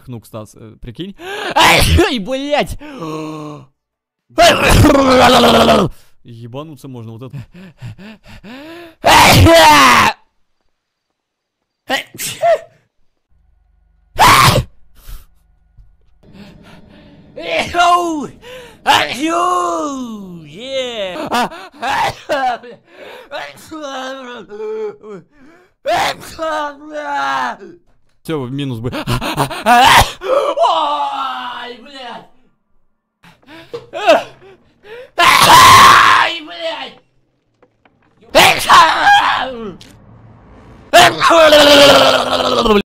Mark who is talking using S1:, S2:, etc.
S1: Хнук, Стас, прикинь. Ай, блять! Ебануться можно, вот это. Все, в минус бы. Ой, блядь! Ай, блядь!